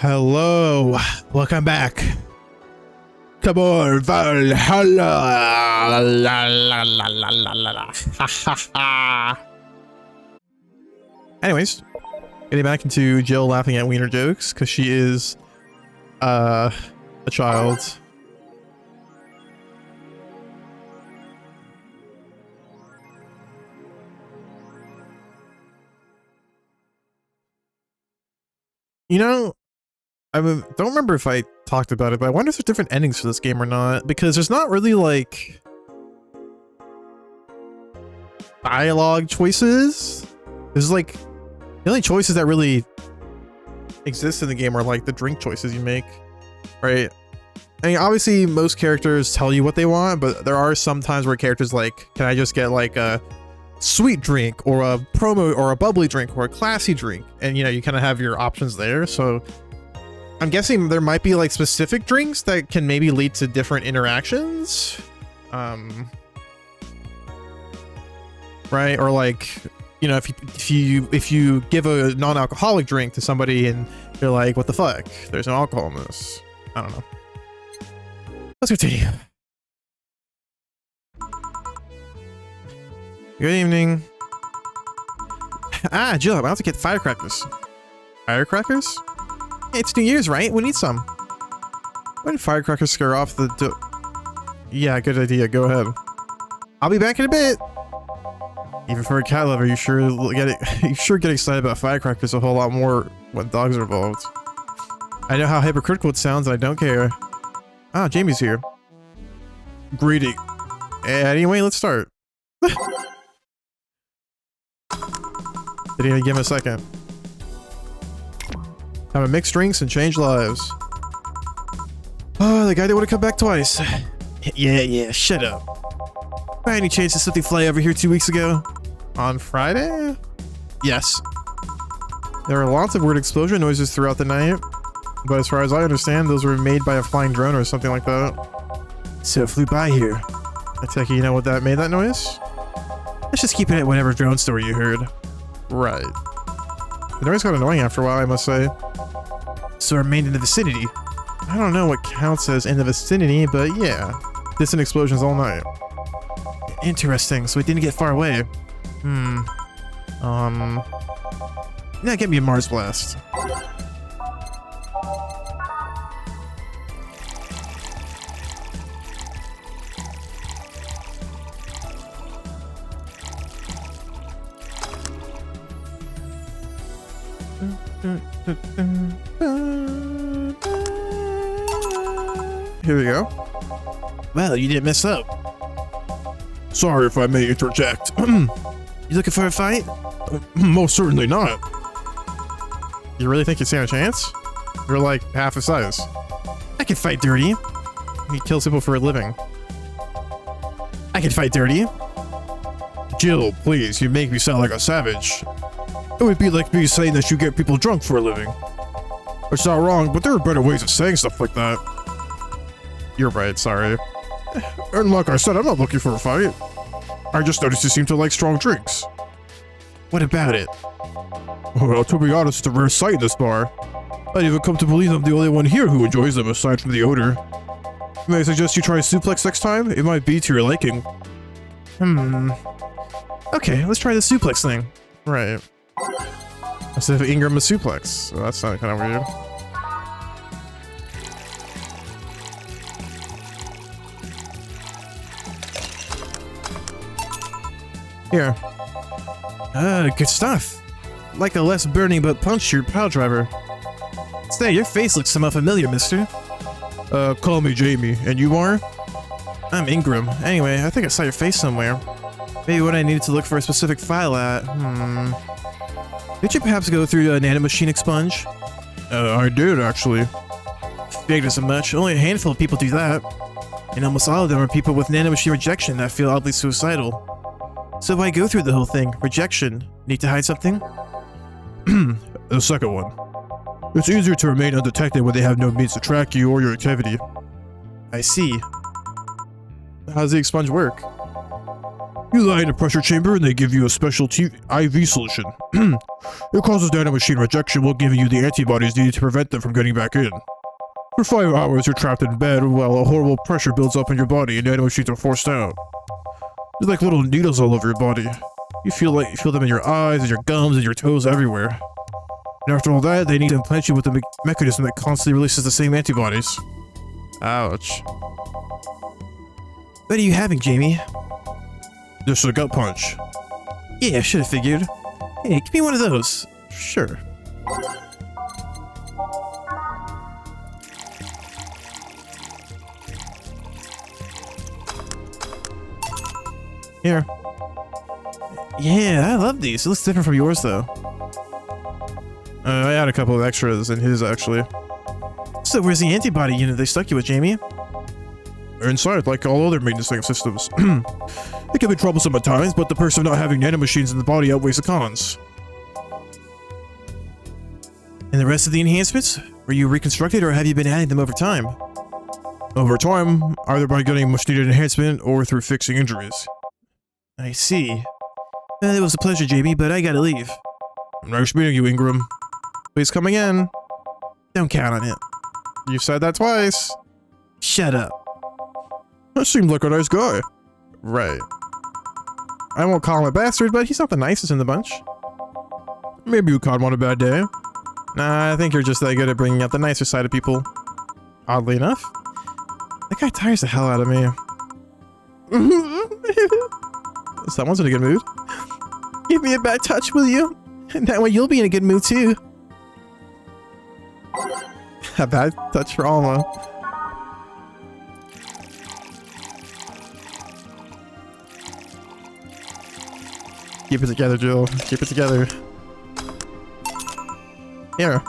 Hello, welcome back. Come on, Valhalla. Anyways, getting back into Jill laughing at wiener jokes because she is a child. You know, don't remember if I talked about it, but I wonder if there's different endings for this game or not, because there's not really like dialogue choices. There's like the only choices that really exist in the game are like the drink choices you make, right? I mean, obviously most characters tell you what they want, but there are some times where characters like, can I just get like a sweet drink or a promo or a bubbly drink or a classy drink? And you know, you kind of have your options there. So I'm guessing there might be like specific drinks that can maybe lead to different interactions. Right? Or like, you know, if you give a non-alcoholic drink to somebody and they're like, what the fuck? There's no alcohol in this. I don't know. Let's continue. Good evening. Ah, Jill, I'm about to get firecrackers. Firecrackers? It's New Year's, right? We need some. When firecrackers scare off the yeah, good idea. Go ahead. I'll be back in a bit. Even for a cat lover, you sure get excited about firecrackers a whole lot more when dogs are involved. I know how hypocritical it sounds, and I don't care. Ah, Jamie's here. Greeting. Anyway, let's start. Didn't even give him a second. Time to mix drinks and change lives. Oh, the guy didn't want to come back twice. Yeah, shut up. By any chance did something fly over here 2 weeks ago? On Friday? Yes. There were lots of weird explosion noises throughout the night, but as far as I understand, those were made by a flying drone or something like that. So it flew by here. I take it you know what that made that noise? Let's just keep it at whatever drone story you heard. Right. The noise got annoying after a while, I must say. So it remained in the vicinity. I don't know what counts as in the vicinity, but yeah. Distant explosions all night. Interesting, so it didn't get far away. Yeah, get me a Mars Blast. Here we go. Well, you didn't mess up. Sorry if I may interject. You looking for a fight? Most certainly not. You really think you stand a chance? You're like half the size. I can fight dirty. He kills people for a living. I can fight dirty. Jill, please, you make me sound like a savage. It would be like me saying that you get people drunk for a living. It's not wrong, but there are better ways of saying stuff like that. You're right, sorry. And like I said, I'm not looking for a fight. I just noticed you seem to like strong drinks. What about it? Well, to be honest, it's a rare sight in this bar. I'd even come to believe I'm the only one here who enjoys them aside from the odor. May I suggest you try a suplex next time? It might be to your liking. Okay, let's try the suplex thing. Right. Instead of Ingram a suplex. So that sounded kind of weird. Here. Good stuff. Like a less burning but punchier pile driver. Say, your face looks somewhat familiar, mister. Call me Jamie. And you are? I'm Ingram. Anyway, I think I saw your face somewhere. Maybe when I needed to look for a specific file at. Did you perhaps go through a nanomachine expunge? I did, actually. Figured as much. Only a handful of people do that. And almost all of them are people with nanomachine rejection that feel oddly suicidal. So why go through the whole thing? Rejection. Need to hide something? The second one. It's easier to remain undetected when they have no means to track you or your activity. I see. How does the expunge work? You lie in a pressure chamber and they give you a special IV solution. It causes nanomachine rejection while giving you the antibodies needed to prevent them from getting back in. For 5 hours, you're trapped in bed while a horrible pressure builds up in your body and nanomachines are forced out. They're like little needles all over your body. You feel them in your eyes, and your gums, and your toes, everywhere. And after all that, they need to implant you with a mechanism that constantly releases the same antibodies. Ouch. What are you having, Jamie? Just a gut punch. Yeah, I should have figured. Hey, give me one of those. Sure. Here. Yeah, I love these. It looks different from yours, though. I had a couple of extras in his, actually. So where's the antibody unit they stuck you with, Jamie? They're inside, like all other maintenance systems. It can be troublesome at times, but the perks of not having nanomachines in the body outweighs the cons. And the rest of the enhancements? Were you reconstructed, or have you been adding them over time? Over time, either by getting much-needed enhancement or through fixing injuries. I see. Well, it was a pleasure, Jamie, but I gotta leave. Nice meeting you, Ingram. Please come again. Don't count on it. You've said that twice. Shut up. That seemed like a nice guy. Right. I won't call him a bastard, but he's not the nicest in the bunch. Maybe you caught him on a bad day. Nah, I think you're just that good at bringing out the nicer side of people. Oddly enough. That guy tires the hell out of me. Someone's in a good mood. Give me a bad touch, will you? And that way you'll be in a good mood too. A bad touch for Alma. Keep it together, Jill. Keep it together. Here.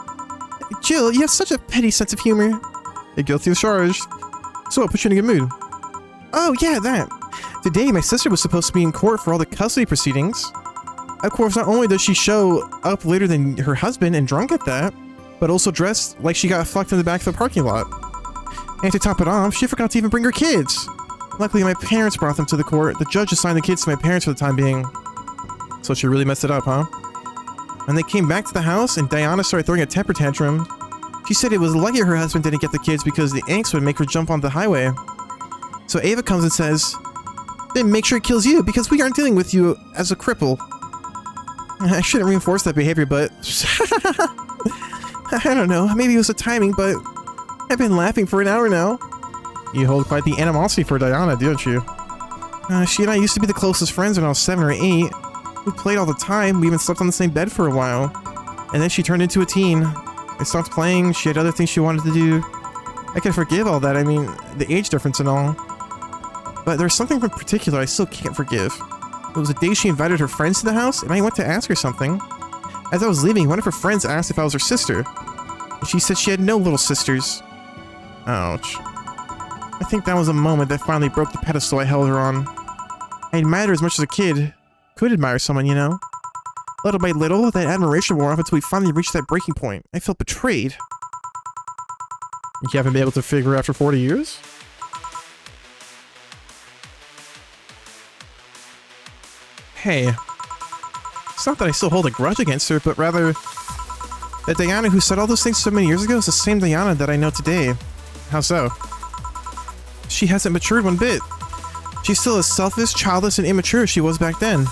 Jill, you have such a petty sense of humor. You're guilty as charged. So, what put you in a good mood? Oh, yeah, that. Today, my sister was supposed to be in court for all the custody proceedings. Of course, not only does she show up later than her husband and drunk at that, but also dressed like she got fucked in the back of the parking lot. And to top it off, she forgot to even bring her kids. Luckily, my parents brought them to the court. The judge assigned the kids to my parents for the time being. So she really messed it up, huh? When they came back to the house and Diana started throwing a temper tantrum, she said it was lucky her husband didn't get the kids because the angst would make her jump on the highway. So Ava comes and says, then make sure it kills you because we aren't dealing with you as a cripple. I shouldn't reinforce that behavior, but I don't know, maybe it was the timing, but I've been laughing for an hour now. You hold quite the animosity for Diana, don't you? She and I used to be the closest friends when I was 7 or 8. We played all the time, we even slept on the same bed for a while. And then she turned into a teen. I stopped playing, she had other things she wanted to do. I can forgive all that, I mean, the age difference and all. But there's something in particular I still can't forgive. It was the day she invited her friends to the house, and I went to ask her something. As I was leaving, one of her friends asked if I was her sister. And she said she had no little sisters. Ouch. I think that was a moment that finally broke the pedestal I held her on. I admired her as much as a kid could admire someone, you know? Little by little, that admiration wore off until we finally reached that breaking point. I felt betrayed. You haven't been able to figure after 40 years? Hey. It's not that I still hold a grudge against her, but rather that Diana who said all those things so many years ago is the same Diana that I know today. How so? She hasn't matured one bit. She's still as selfish, childless, and immature as she was back then.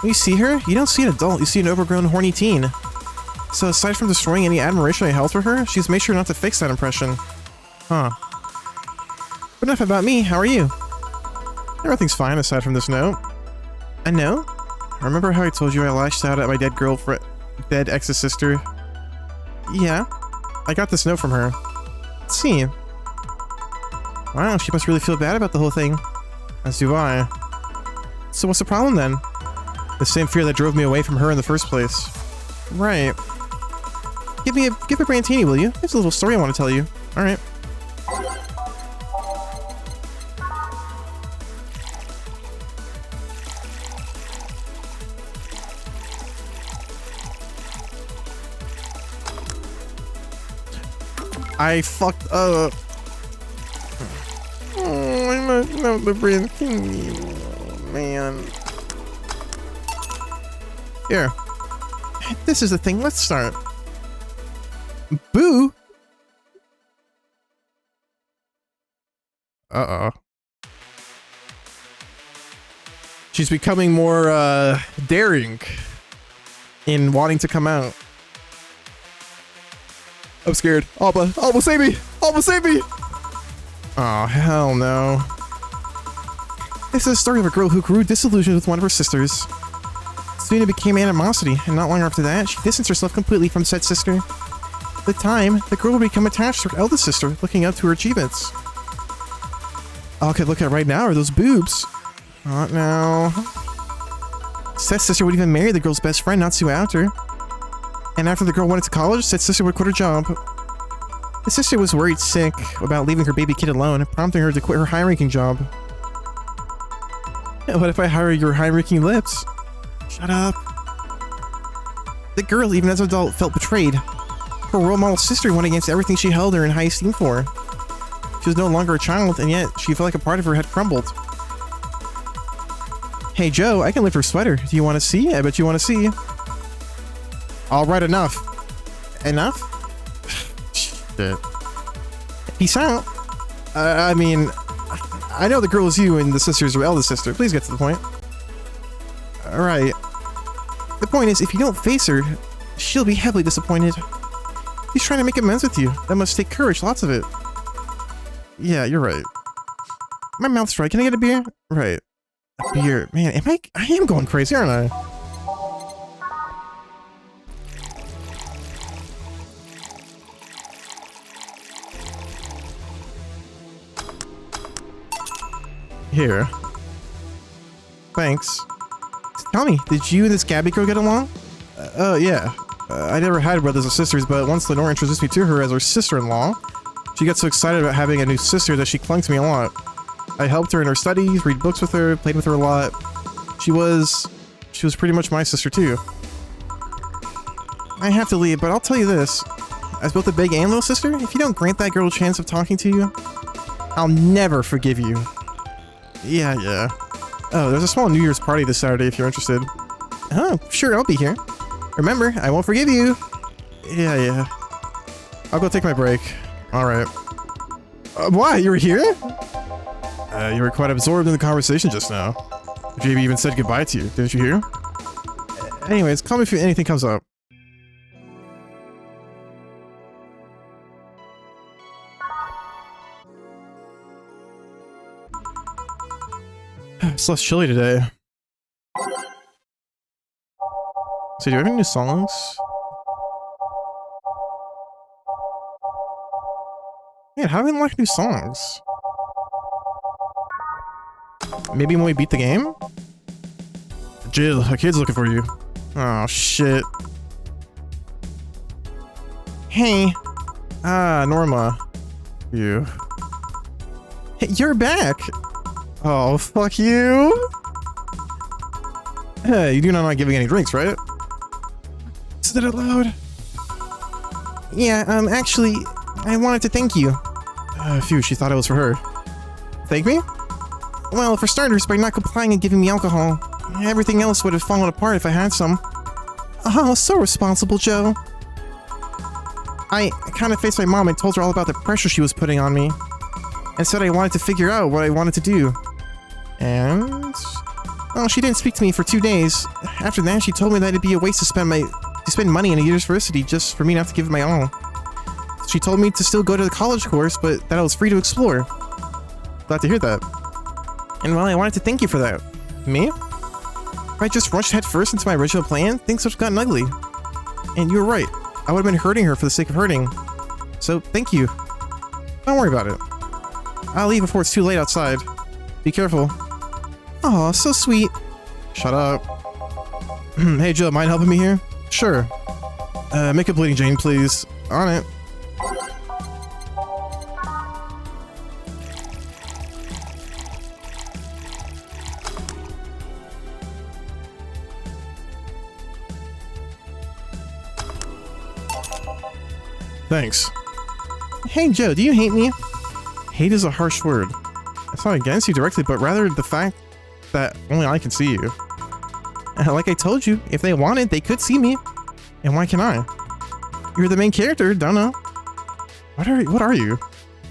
When you see her, you don't see an adult, you see an overgrown, horny teen. So aside from destroying any admiration I held for her, she's made sure not to fix that impression. Huh. But enough about me, how are you? Everything's fine aside from this note. A note? Remember how I told you I lashed out at my dead ex's sister? Yeah. I got this note from her. Let's see. Wow, she must really feel bad about the whole thing. As do I. So what's the problem then? The same fear that drove me away from her in the first place. Right. Give me a Brantini, will you? There's a little story I want to tell you. Alright. I fucked up. Oh, I must know the Brantini. man. Here. This is the thing. Let's start. Boo! Uh-oh. She's becoming more, daring in wanting to come out. I'm scared. Alba, save me! Alba, save me! Oh, hell no. This is the story of a girl who grew disillusioned with one of her sisters. Soon it became animosity, and not long after that, she distanced herself completely from said sister. With time, the girl would become attached to her eldest sister, looking up to her achievements. All I could look at right now are those boobs. Not now. Said sister would even marry the girl's best friend not soon after. And after the girl went into college, said sister would quit her job. The sister was worried sick about leaving her baby kid alone, prompting her to quit her high-ranking job. What if I hire your high-ranking lips? Shut up. The girl, even as an adult, felt betrayed. Her role model sister went against everything she held her in high esteem for. She was no longer a child, and yet she felt like a part of her had crumbled. Hey Joe, I can lift her sweater. Do you want to see? I bet you want to see. Alright, enough. Enough? Shit. Peace out. I mean, I know the girl is you and the sister's her eldest sister. Please get to the point. Alright. The point is, if you don't face her, she'll be heavily disappointed. She's trying to make amends with you. That must take courage, lots of it. Yeah, you're right. My mouth's dry. Can I get a beer? Right. A beer. Man, I am going crazy, aren't I? Here. Thanks. Tell me, did you and this Gabby girl get along? Yeah. I never had brothers or sisters, but once Lenore introduced me to her as her sister-in-law, she got so excited about having a new sister that she clung to me a lot. I helped her in her studies, read books with her, played with her a lot. She was pretty much my sister too. I have to leave, but I'll tell you this. As both a big and little sister, if you don't grant that girl a chance of talking to you, I'll never forgive you. Yeah. Oh, there's a small New Year's party this Saturday if you're interested. Oh, sure, I'll be here. Remember, I won't forgive you. Yeah. I'll go take my break. Alright. Why? You were here? You were quite absorbed in the conversation just now. JB even said goodbye to you, didn't you hear? Anyways, call me if anything comes up. It's less chilly today. So do you have any new songs? Man, how do we like new songs? Maybe when we beat the game? Jill, a kid's looking for you. Oh, shit. Hey. Ah, Norma. You. Hey, you're back! Oh, fuck you! Hey, you do not mind giving any drinks, right? Said it out loud. Yeah, actually, I wanted to thank you. Phew, she thought it was for her. Thank me? Well, for starters, by not complying and giving me alcohol. Everything else would have fallen apart if I had some. Oh, so responsible, Joe. I kind of faced my mom and told her all about the pressure she was putting on me. And said I wanted to figure out what I wanted to do. And... well, she didn't speak to me for 2 days. After that, she told me that it'd be a waste to spend money in a university just for me not to give it my all. She told me to still go to the college course, but that I was free to explore. Glad to hear that. And well, I wanted to thank you for that. Me? If I just rushed headfirst into my original plan, things would have gotten ugly. And you were right. I would have been hurting her for the sake of hurting. So, thank you. Don't worry about it. I'll leave before it's too late outside. Be careful. Aw, so sweet. Shut up. Hey Joe, mind helping me here? Sure. Make a bleeding Jane, please. On it. Thanks. Hey Joe, do you hate me? Hate is a harsh word. It's not against you directly, but rather the fact that only I can see you. Like I told you, if they wanted, they could see me. And why can't I? You're the main character, don't know. What are you?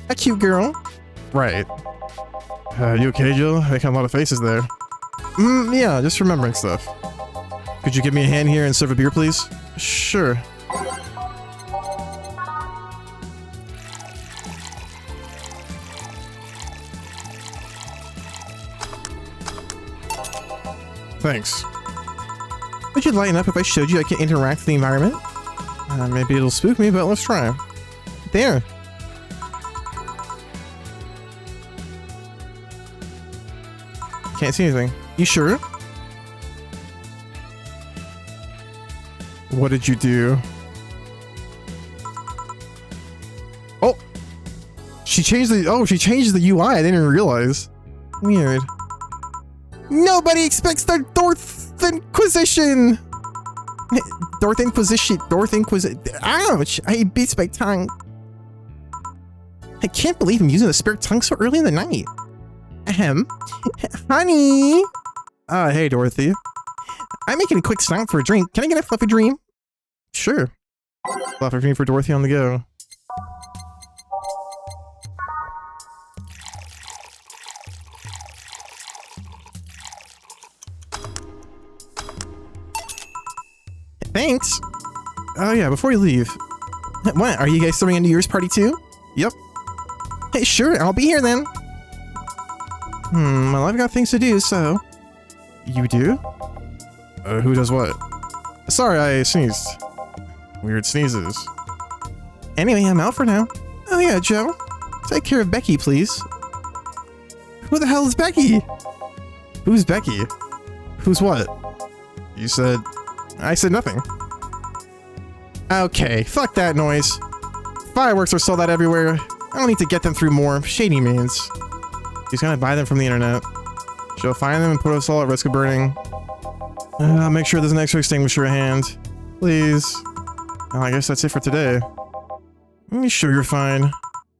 A cute girl. Right. You okay, Jill? Making a lot of faces there. Yeah, just remembering stuff. Could you give me a hand here and serve a beer, please? Sure. Thanks. Would you lighten up if I showed you I can interact with the environment? Maybe it'll spook me, but let's try. There. Can't see anything. You sure? What did you do? Oh! She changed the UI, I didn't even realize. Weird. Nobody expects the Dorth Inquisition! Dorth Inquisition. Ouch! I bit my tongue. I can't believe I'm using the spare tongue so early in the night. Ahem. Honey! Hey, Dorothy. I'm making a quick stop for a drink. Can I get a fluffy dream? Sure. Fluffy dream for Dorothy on the go. Thanks. Oh yeah, before you leave. What, are you guys throwing a New Year's party too? Yep. Hey, sure, I'll be here then. Well, I've got things to do, so... You do? Who does what? Sorry, I sneezed. Weird sneezes. Anyway, I'm out for now. Oh yeah, Joe. Take care of Becky, please. Who the hell is Becky? Who's Becky? Who's what? You said... I said nothing. Okay, fuck that noise. Fireworks are sold out everywhere. I don't need to get them through more shady means. She's gonna buy them from the internet. She'll find them and put us all at risk of burning. I'll make sure there's an extra extinguisher at hand. Please. Well, I guess that's it for today. You sure you're fine?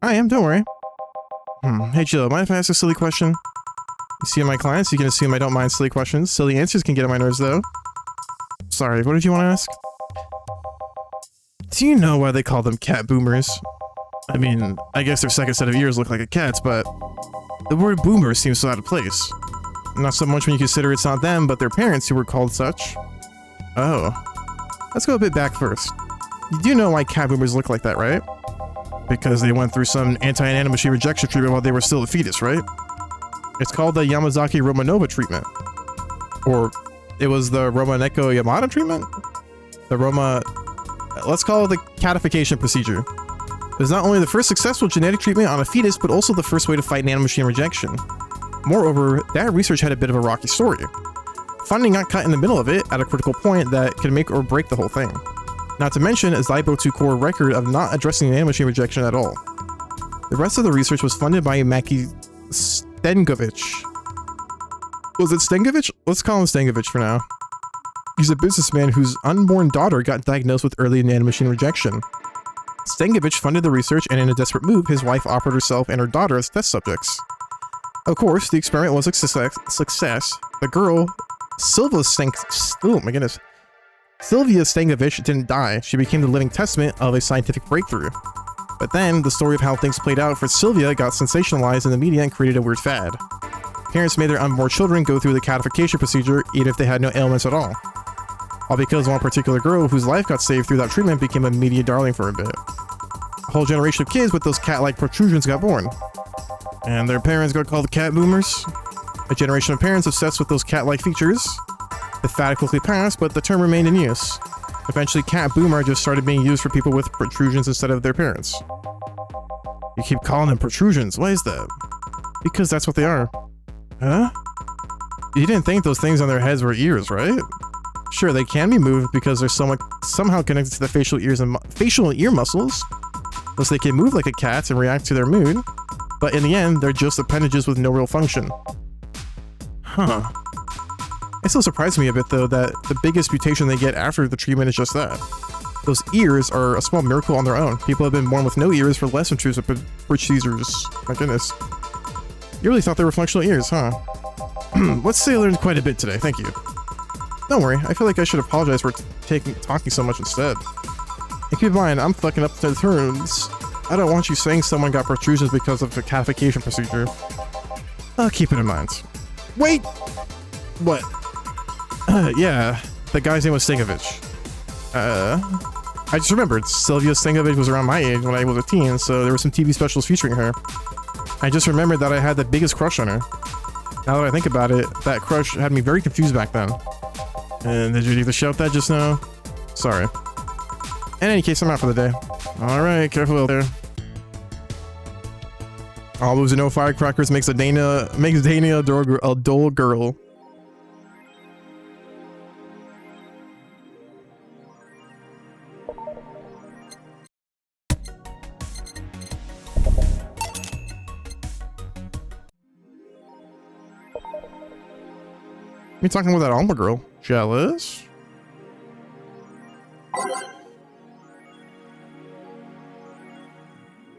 I am, don't worry. Hey Jill, mind if I ask a silly question? You see my clients, you can assume I don't mind silly questions. Silly answers can get on my nerves though. Sorry, what did you want to ask? Do you know why they call them cat boomers? I mean, I guess their second set of ears look like a cat's, but the word boomer seems so out of place. Not so much when you consider it's not them, but their parents who were called such. Oh. Let's go a bit back first. You do know why cat boomers look like that, right? Because they went through some anti-nanomachine rejection treatment while they were still a fetus, right? It's called the Yamazaki-Romanova treatment. Or... it was the Romaneko-Yamada treatment? Let's call it the catification procedure. It was not only the first successful genetic treatment on a fetus, but also the first way to fight nanomachine rejection. Moreover, that research had a bit of a rocky story. Funding got cut in the middle of it at a critical point that could make or break the whole thing. Not to mention a Zybo 2 core record of not addressing nanomachine rejection at all. The rest of the research was funded by Maki Stengovich. Was it Stengovich? Let's call him Stengovich for now. He's a businessman whose unborn daughter got diagnosed with early nanomachine rejection. Stengovich funded the research, and in a desperate move, his wife offered herself and her daughter as test subjects. Of course, the experiment was a success. The girl, Sylvia Stengovich didn't die. She became the living testament of a scientific breakthrough. But then, the story of how things played out for Sylvia got sensationalized in the media and created a weird fad. Parents made their unborn children go through the catification procedure even if they had no ailments at all. All because one particular girl whose life got saved through that treatment became a media darling for a bit. A whole generation of kids with those cat-like protrusions got born. And their parents got called the cat boomers. A generation of parents obsessed with those cat-like features. The fad quickly passed, but the term remained in use. Eventually, cat boomer just started being used for people with protrusions instead of their parents. You keep calling them protrusions, why is that? Because that's what they are. Huh? You didn't think those things on their heads were ears, right? Sure, they can be moved because they're somehow connected to the facial and ear muscles. Thus they can move like a cat and react to their mood. But in the end, they're just appendages with no real function. Huh. It still surprises me a bit though that the biggest mutation they get after the treatment is just that. Those ears are a small miracle on their own. People have been born with no ears for less intrusive procedures. My goodness. You really thought they were functional ears, huh? Let's say I learned quite a bit today, thank you. Don't worry, I feel like I should apologize for talking so much instead. And keep in mind, I'm fucking up to the turns. I don't want you saying someone got protrusions because of the catification procedure. I'll keep it in mind. Wait! What? Yeah, the guy's name was Stankovich. I just remembered, Sylvia Stankovich was around my age when I was a teen, so there were some TV specials featuring her. I just remembered that I had the biggest crush on her. Now that I think about it, that crush had me very confused back then. And did you need to shout that just now? Sorry. In any case, I'm out for the day. Alright, careful out there. All moves and no firecrackers makes Dana a dull girl. Me talking with that Alma girl. Jealous?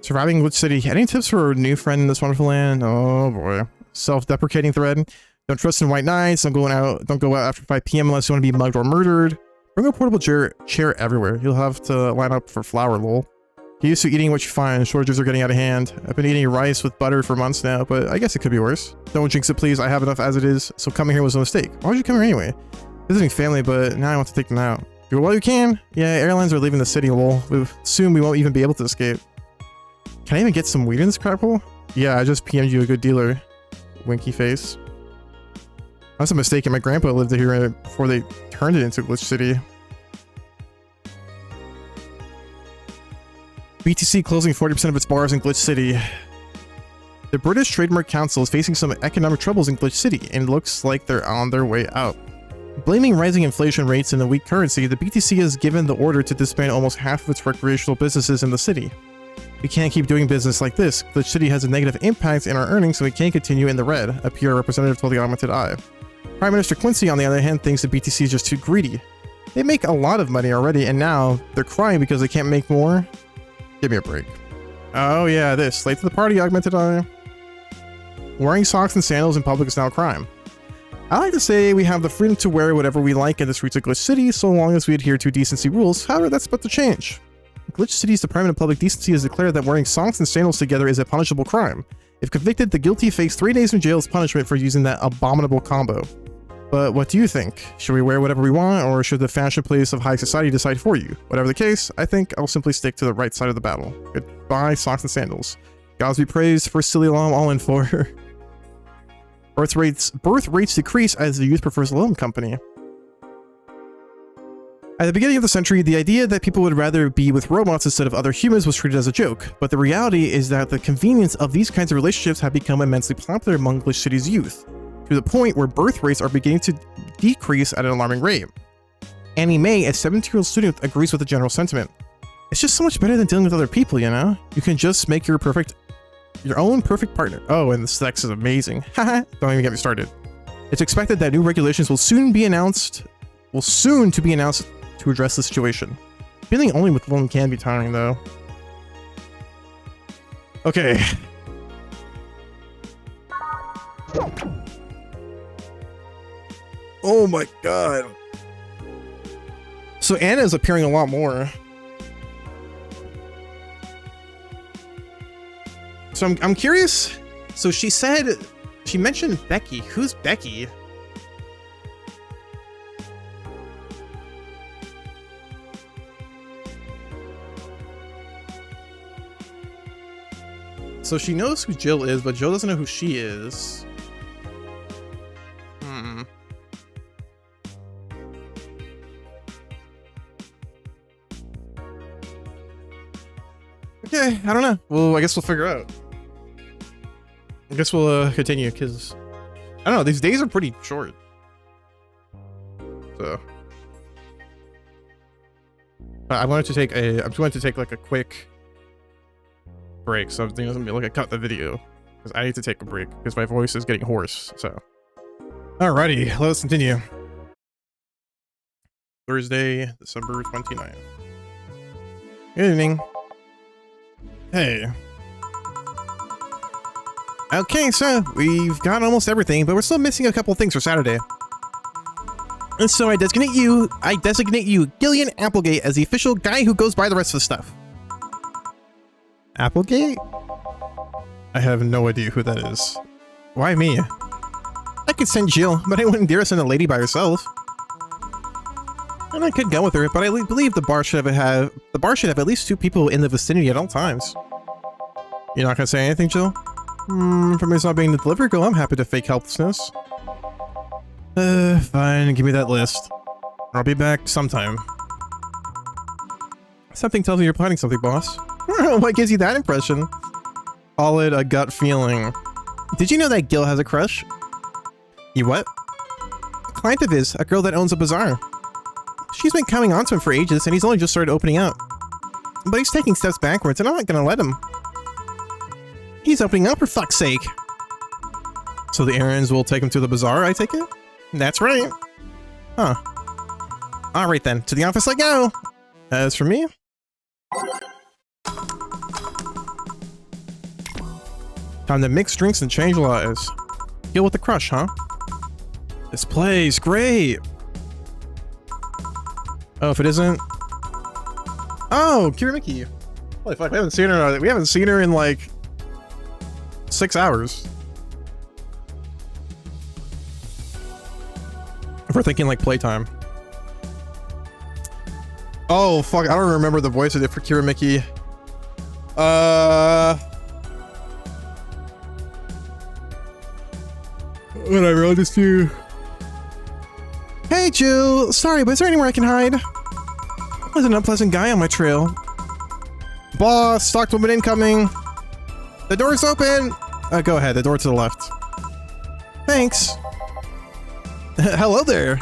Surviving Glitch City. Any tips for a new friend in this wonderful land? Oh boy. Self-deprecating thread. Don't trust in white nights. Don't go out after 5 p.m. unless you want to be mugged or murdered. Bring a portable chair everywhere. You'll have to line up for flour, lol. Get used to eating what you find. Shortages are getting out of hand. I've been eating rice with butter for months now, but I guess it could be worse. Don't jinx it, please. I have enough as it is, so coming here was a mistake. Why would you come here anyway? Visiting family, but now I want to take them out. Do while you can. Yeah, airlines are leaving the city, lol. Soon we won't even be able to escape. Can I even get some weed in this crap hole? Yeah, I just PM'd you a good dealer. Winky face. That's a mistake. My grandpa lived here before they turned it into Glitch City. BTC closing 40% of its bars in Glitch City. The British Trademark Council is facing some economic troubles in Glitch City, and looks like they're on their way out. Blaming rising inflation rates and the weak currency, the BTC has given the order to disband almost half of its recreational businesses in the city. We can't keep doing business like this. Glitch City has a negative impact in our earnings, and we can't continue in the red, a PR representative told the Augmented Eye. Prime Minister Quincy, on the other hand, thinks the BTC is just too greedy. They make a lot of money already, and now they're crying because they can't make more? Give me a break. Oh yeah, this. Late to the party, Augmented Eye. Wearing socks and sandals in public is now a crime. I like to say we have the freedom to wear whatever we like in the streets of Glitch City, so long as we adhere to decency rules. However, that's about to change. Glitch City's Department of Public Decency has declared that wearing socks and sandals together is a punishable crime. If convicted, the guilty face 3 days in jail as punishment for using that abominable combo. But what do you think? Should we wear whatever we want, or should the fashion police of high society decide for you? Whatever the case, I think I'll simply stick to the right side of the battle. Goodbye, socks and sandals. Gods be praised for silly law I'm all in for. Birth rates decrease as the youth prefers the loan company. At the beginning of the century, the idea that people would rather be with robots instead of other humans was treated as a joke, but the reality is that the convenience of these kinds of relationships have become immensely popular among Glitch City's youth, to the point where birth rates are beginning to decrease at an alarming rate. Annie May, a 17-year-old student, agrees with the general sentiment. It's just so much better than dealing with other people, you know? You can just make your own perfect partner. Oh, and the sex is amazing. Haha, don't even get me started. It's expected that new regulations will soon be announced to address the situation. Dealing only with one can be tiring, though. Okay. Oh my god. So Anna is appearing a lot more. So I'm curious. So she mentioned Becky. Who's Becky? So she knows who Jill is, but Jill doesn't know who she is. Okay, I don't know. Well, I guess we'll figure out. I guess we'll continue, because I don't know, these days are pretty short. So I'm going to take like a quick break, so it doesn't be like I cut the video, because I need to take a break because my voice is getting hoarse. So alrighty, let's continue. Thursday, December 29th. Good evening. Hey. Okay, so we've got almost everything, but we're still missing a couple things for Saturday. And so I designate you, Gillian Applegate, as the official guy who goes by the rest of the stuff. Applegate? I have no idea who that is. Why me? I could send Jill, but I wouldn't dare send a lady by herself. And I could go with her, but I believe the bar should have at least 2 people in the vicinity at all times. You're not gonna say anything, Jill? For me not being the delivery girl, I'm happy to fake helplessness. Fine, give me that list. I'll be back sometime. Something tells me you're planning something, boss. What gives you that impression? Call it a gut feeling. Did you know that Gil has a crush? You what? A client of his, a girl that owns a bazaar. She's been coming on to him for ages, and he's only just started opening up. But he's taking steps backwards, and I'm not gonna let him. He's opening up, for fuck's sake. So the errands will take him to the bazaar, I take it? That's right. Huh. Alright then, to the office I go! As for me... time to mix drinks and change lives. Deal with the crush, huh? This place, great! Oh, if it isn't... Oh, Kira Mickey! Holy fuck, we haven't seen her in like... 6 hours. If we're thinking like playtime. Oh fuck, I don't remember the voice I did for Kira Mickey. What I wrote this to. Hey Jill, sorry, but is there anywhere I can hide? There's an unpleasant guy on my trail. Boss, stocked woman incoming. The door's open! Go ahead, the door to the left. Thanks. Hello there.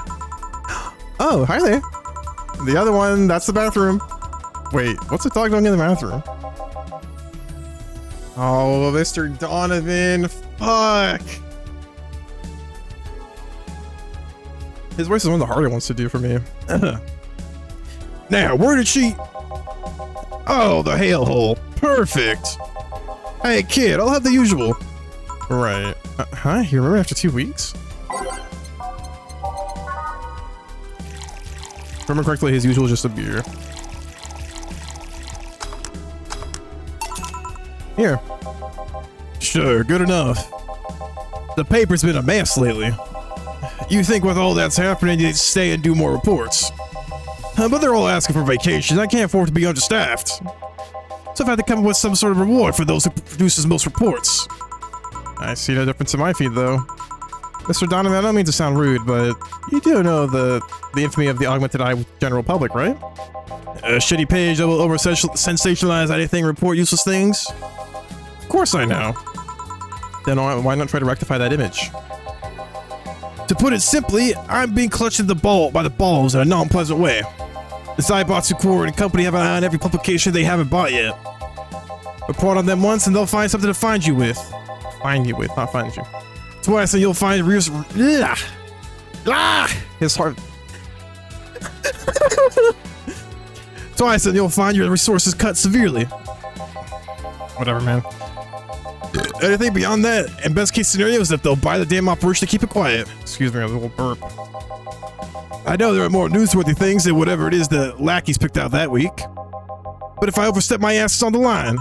Oh, hi there. The other one, that's the bathroom. Wait, what's the dog doing in the bathroom? Oh, Mr. Donovan, fuck. His voice is one of the harder ones to do for me. Now, where did she... Oh, the hail hole. Perfect. Hey, kid, I'll have the usual. Right. Huh? You remember after 2 weeks? If I remember correctly, his usual is just a beer. Here. Sure, good enough. The paper's been a mess lately. You think with all that's happening, you'd stay and do more reports. But they're all asking for vacations. I can't afford to be understaffed. So I've had to come up with some sort of reward for those who produces most reports. I see no difference in my feed, though. Mr. Donovan, I don't mean to sound rude, but you do know the infamy of the augmented eye with general public, right? A shitty page that will over-sensationalize anything, report useless things? Of course I know. Then why not try to rectify that image? To put it simply, I'm being clutched by the balls in a non-pleasant way. The Zaibatsu Corps and company have an eye on every publication they haven't bought yet. Report on them once and they'll find something to find you with. Find you with, not find you. Twice and you'll find his heart. Twice and you'll find your resources cut severely. Whatever, man. Anything beyond that, and best case scenario is that they'll buy the damn operation to keep it quiet. Excuse me, a little burp. I know there are more newsworthy things than whatever it is the lackeys picked out that week. But if I overstep my ass, it's on the line.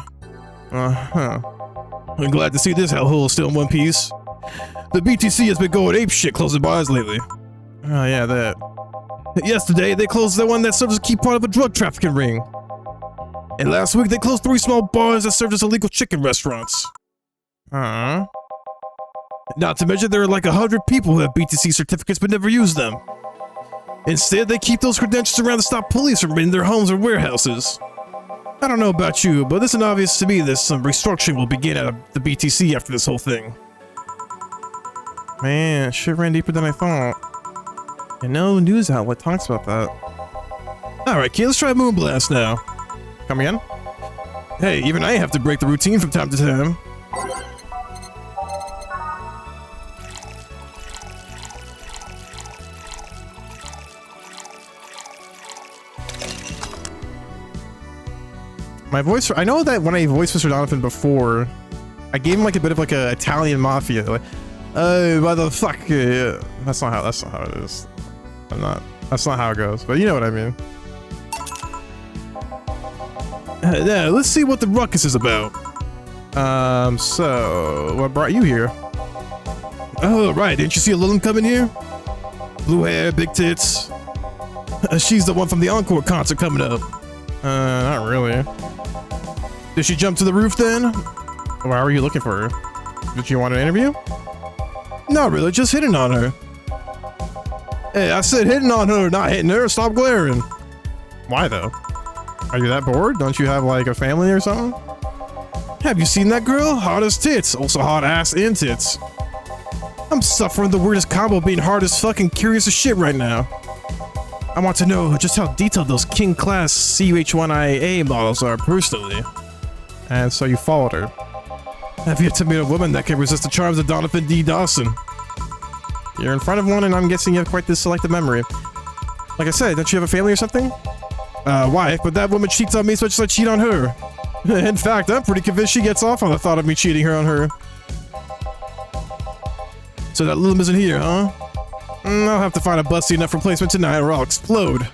I'm glad to see this hellhole still in one piece. The BTC has been going apeshit closing bars lately. Oh yeah, that. Yesterday, they closed the one that served as a key part of a drug trafficking ring. And last week, they closed 3 small bars that served as illegal chicken restaurants. Not to mention there are like 100 people who have BTC certificates but never use them. Instead, they keep those credentials around to stop police from raiding their homes or warehouses. I don't know about you, but it's obvious to me that some restructuring will begin out of the BTC after this whole thing. Man, shit ran deeper than I thought. And no news outlet talks about that. Alright, kid, let's try Moonblast now. Come again? Hey, even I have to break the routine from time to time. My voice, I know that when I voiced Mr. Donovan before, I gave him like a bit of like a Italian mafia. Like, oh, motherfucker. That's not how it is. That's not how it goes, but you know what I mean. Now, let's see what the ruckus is about. So, what brought you here? Oh, right. Didn't you see a Lilum coming here? Blue hair, big tits. She's the one from the Encore concert coming up. Not really. Did she jump to the roof then? Why were you looking for her? Did you want an interview? Not really, just hitting on her. Hey, I said hitting on her, not hitting her. Stop glaring. Why though? Are you that bored? Don't you have like a family or something? Have you seen that girl? Hard as tits. Also hot ass and tits. I'm suffering the weirdest combo being hard as fucking curious as shit right now. I want to know just how detailed those King Class CUH-1IA models are personally. And so you followed her. I've yet to meet a woman that can resist the charms of Donovan D. Dawson. You're in front of one and I'm guessing you have quite the selective memory. Like I said, don't you have a family or something? Wife, but that woman cheats on me so much as I cheat on her. In fact, I'm pretty convinced she gets off on the thought of me cheating her on her. So that Lilum isn't here, huh? I'll have to find a busty enough replacement tonight or I'll explode.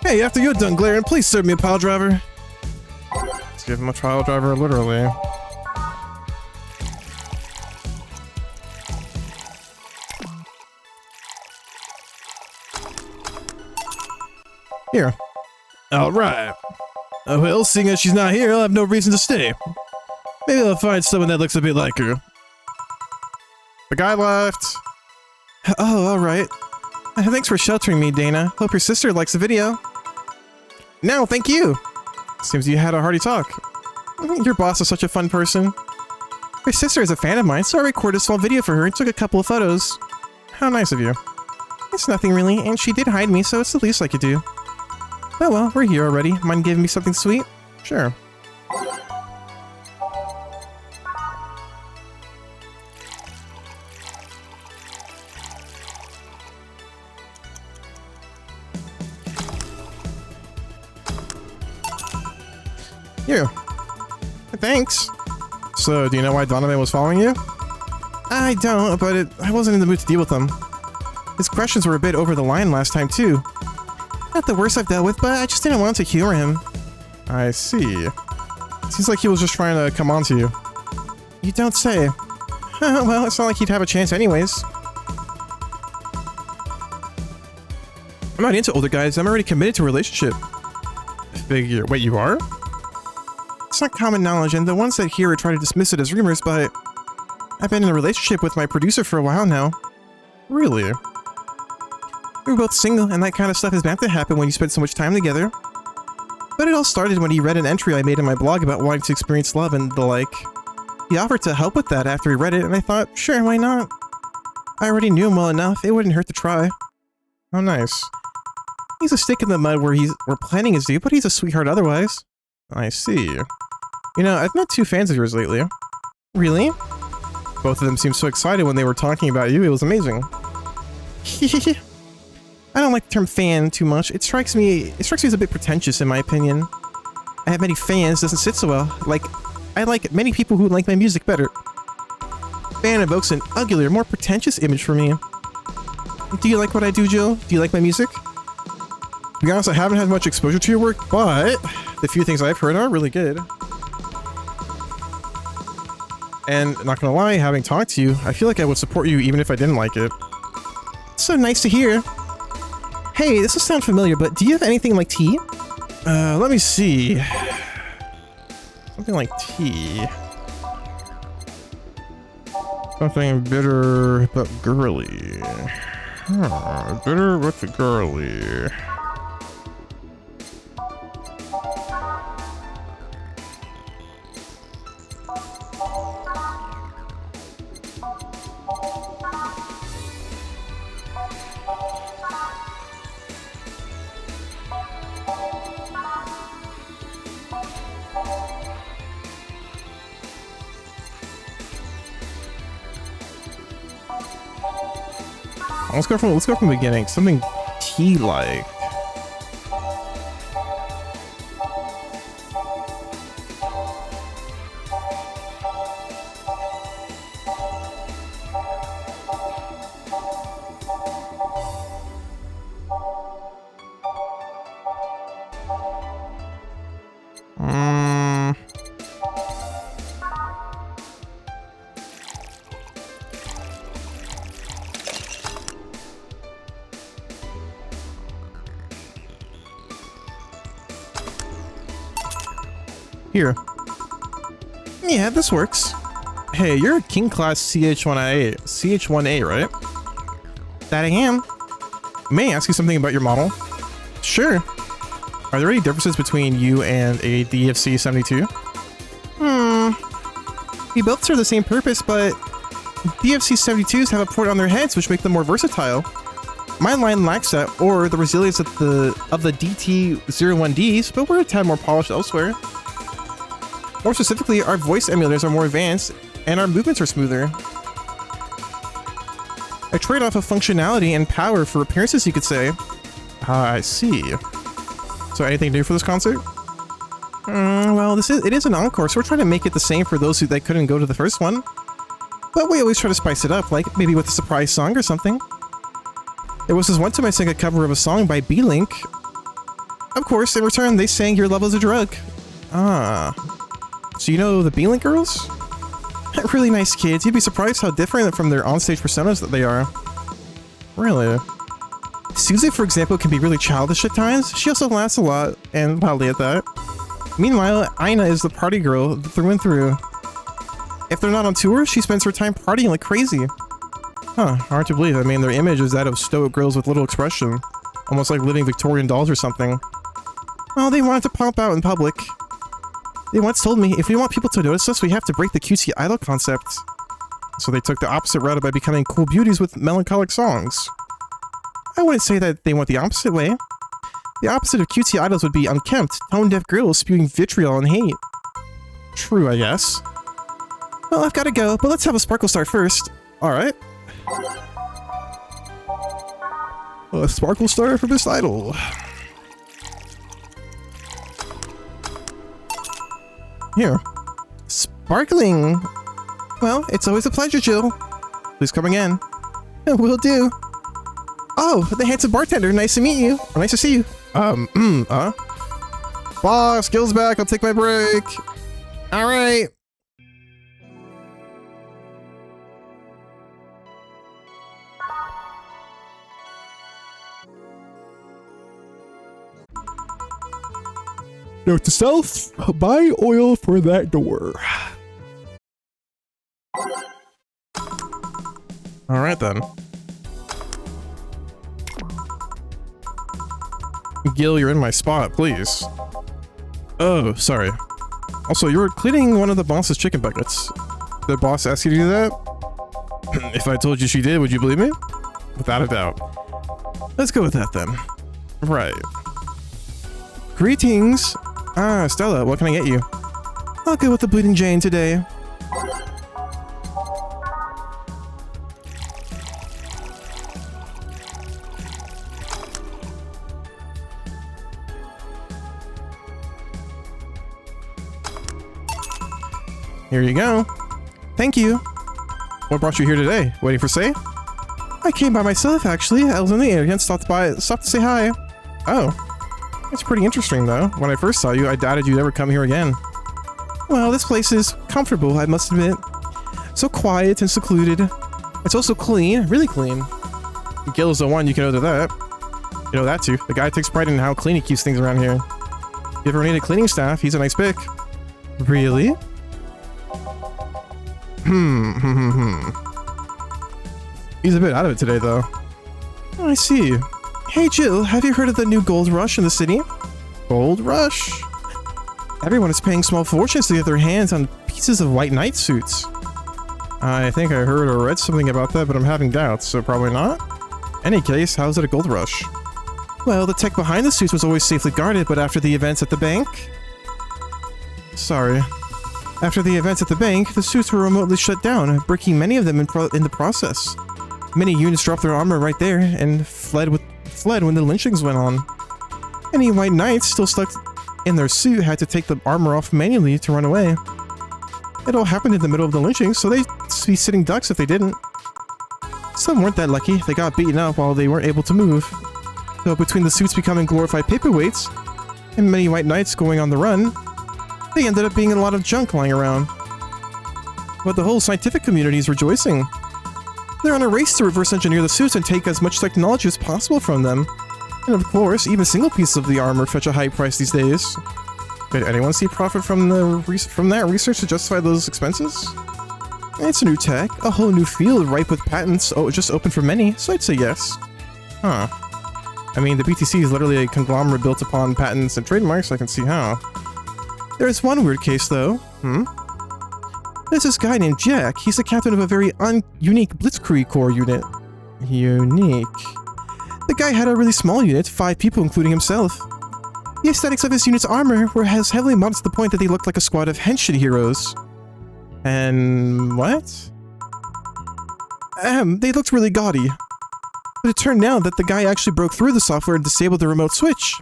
Hey, after you're done glaring, please serve me a pile driver. Let's give him a trial driver, literally. Here. Alright. Well, seeing as she's not here, I'll have no reason to stay. Maybe I'll find someone that looks a bit like her. The guy left. Oh, alright. Thanks for sheltering me, Dana. Hope your sister likes the video. No, thank you. Seems you had a hearty talk. Your boss is such a fun person. Her sister is a fan of mine, so I recorded a small video for her and took a couple of photos. How nice of you. It's nothing really, and she did hide me, so it's the least I could do. Oh well, we're here already. Mind giving me something sweet? Sure. Here. Thanks. So, do you know why Donovan was following you? I don't, but I wasn't in the mood to deal with him. His questions were a bit over the line last time, too. Not the worst I've dealt with, but I just didn't want to humor him. I see. Seems like he was just trying to come on to you. You don't say. Well, it's not like he'd have a chance anyways. I'm not into older guys. I'm already committed to a relationship. Figure. Wait, you are? It's not common knowledge, and the ones that hear it try to dismiss it as rumors, but I've been in a relationship with my producer for a while now. Really? We were both single, and that kind of stuff is bound to happen when you spend so much time together. But it all started when he read an entry I made in my blog about wanting to experience love and the like. He offered to help with that after he read it, and I thought, sure, why not? I already knew him well enough, it wouldn't hurt to try. Oh, nice. He's a stick in the mud where planning his due, but he's a sweetheart otherwise. I see. You know, I've met 2 fans of yours lately. Really? Both of them seemed so excited when they were talking about you, it was amazing. I don't like the term fan too much. It strikes me as a bit pretentious in my opinion. I have many fans doesn't sit so well. I like many people who like my music better. Fan evokes an uglier, more pretentious image for me. Do you like what I do, Jill? Do you like my music? To be honest, I haven't had much exposure to your work, but the few things I've heard are really good. And not gonna lie, having talked to you, I feel like I would support you even if I didn't like it. So nice to hear. Hey, this will sound familiar, but do you have anything like tea? Let me see. Something like tea. Something bitter but girly. Bitter but girly. Let's go from the beginning. Something tea-like. Mm. Here. Yeah, this works. Hey, you're a King Class CH1A, right? That I am. May I ask you something about your model? Sure. Are there any differences between you and a DFC-72? We both serve the same purpose, but DFC-72s have a port on their heads which make them more versatile. My line lacks that, or the resilience of the DT-01Ds, but we're a tad more polished elsewhere. More specifically, our voice emulators are more advanced, and our movements are smoother. A trade-off of functionality and power for appearances, you could say. Ah, I see. So anything new for this concert? Well, it is an encore, so we're trying to make it the same for those that couldn't go to the first one. But we always try to spice it up, like maybe with a surprise song or something. It was this one time I sang a cover of a song by B-Link. Of course, in return, they sang Your Love Is a Drug. Ah. So you know the B-Link girls? Really nice kids. You'd be surprised how different from their onstage personas that they are. Really? Susie, for example, can be really childish at times. She also laughs a lot, and loudly at that. Meanwhile, Aina is the party girl through and through. If they're not on tour, she spends her time partying like crazy. Huh, hard to believe. I mean, their image is that of stoic girls with little expression. Almost like living Victorian dolls or something. Well, they wanted to pop out in public. They once told me, if we want people to notice us, we have to break the cutesy idol concept. So they took the opposite route by becoming cool beauties with melancholic songs. I wouldn't say that they went the opposite way. The opposite of cutesy idols would be unkempt, tone-deaf girls spewing vitriol and hate. True, I guess. Well, I've gotta go, but let's have a sparkle start first. Alright. A sparkle star for Miss Idol. Here. Sparkling! Well, it's always a pleasure, Jill. Please come again. Will do. Oh, the handsome bartender. Nice to meet you. Or nice to see you. Boss, skills back. I'll take my break. Alright. Note to self, buy oil for that door. Alright then. Gil, you're in my spot, please. Oh, sorry. Also, you were cleaning one of the boss's chicken buckets. Did the boss ask you to do that? If I told you she did, would you believe me? Without a doubt. Let's go with that then. Right. Greetings! Ah, Stella, what can I get you? I'll go with the Bleeding Jane today. Here you go. Thank you. What brought you here today? Waiting for Say? I came by myself, actually. I was in the area and stopped to say hi. Oh. It's pretty interesting, though. When I first saw you, I doubted you'd ever come here again. Well, this place is comfortable, I must admit. So quiet and secluded. It's also clean, really clean. Gil is the one, you can owe to that. You know that too. The guy takes pride in how clean he keeps things around here. If you ever need a cleaning staff, he's a nice pick. Really? He's a bit out of it today, though. Oh, I see. Hey Jill, have you heard of the new gold rush in the city? Gold rush? Everyone is paying small fortunes to get their hands on pieces of white knight suits. I think I heard or read something about that, but I'm having doubts, so probably not. Any case, how's it a gold rush? Well, the tech behind the suits was always safely guarded, but after the events at the bank... Sorry. After the events at the bank, the suits were remotely shut down, breaking many of them in the process. Many units dropped their armor right there and fled when the lynchings went on. Any white knights still stuck in their suit had to take the armor off manually to run away. It all happened in the middle of the lynchings, so they'd be sitting ducks if they didn't. Some weren't that lucky, they got beaten up while they weren't able to move. So between the suits becoming glorified paperweights, and many white knights going on the run, They ended up being a lot of junk lying around. But the whole scientific community is rejoicing. They're on a race to reverse engineer the suits and take as much technology as possible from them. And of course, even single pieces of the armor fetch a high price these days. Could anyone see profit from that research to justify those expenses? It's a new tech, a whole new field ripe with patents just open for many, so I'd say yes. Huh. I mean, the BTC is literally a conglomerate built upon patents and trademarks, so I can see how. There's one weird case, though. There's this guy named Jack. He's the captain of a very unique Blitzkrieg Corps unit. Unique. The guy had a really small unit, 5 people including himself. The aesthetics of his unit's armor has heavily modded to the point that they looked like a squad of henshin heroes. And what? They looked really gaudy. But it turned out that the guy actually broke through the software and disabled the remote switch.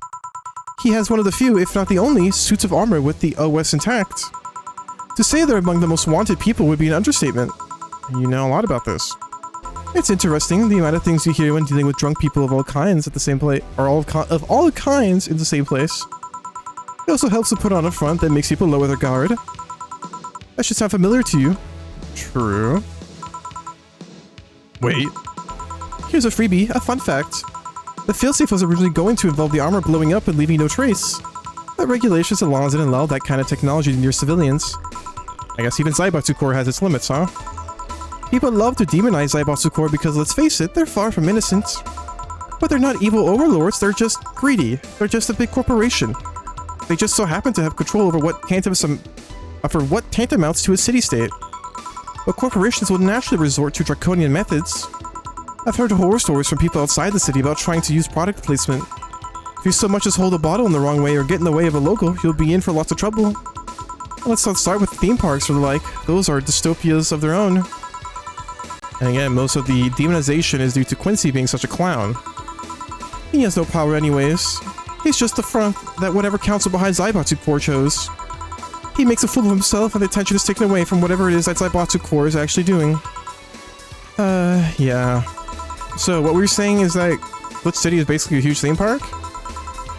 He has one of the few, if not the only, suits of armor with the OS intact. To say they're among the most wanted people would be an understatement. You know a lot about this. It's interesting, the amount of things you hear when dealing with drunk people of all kinds at the same place, or of all kinds in the same place. It also helps to put on a front that makes people lower their guard. That should sound familiar to you. True. Wait. Here's a freebie, a fun fact. The failsafe was originally going to involve the armor blowing up and leaving no trace. But regulations and laws didn't allow that kind of technology near civilians. I guess even Zaibatsu Corps has its limits, huh? People love to demonize Zaibatsu Corps because, let's face it, they're far from innocent. But they're not evil overlords, they're just greedy. They're just a big corporation. They just so happen to have control over what tantamounts to a city-state. But corporations will naturally resort to draconian methods. I've heard horror stories from people outside the city about trying to use product placement. If you so much as hold a bottle in the wrong way or get in the way of a logo, you'll be in for lots of trouble. Let's not start with theme parks or the like. Those are dystopias of their own. And again, most of the demonization is due to Quincy being such a clown. He has no power anyways. He's just the front that whatever council behind Zaibatsu Corps chose. He makes a fool of himself and the attention is taken away from whatever it is that Zaibatsu Corps is actually doing. Yeah. So what we were saying is that Blitz City is basically a huge theme park?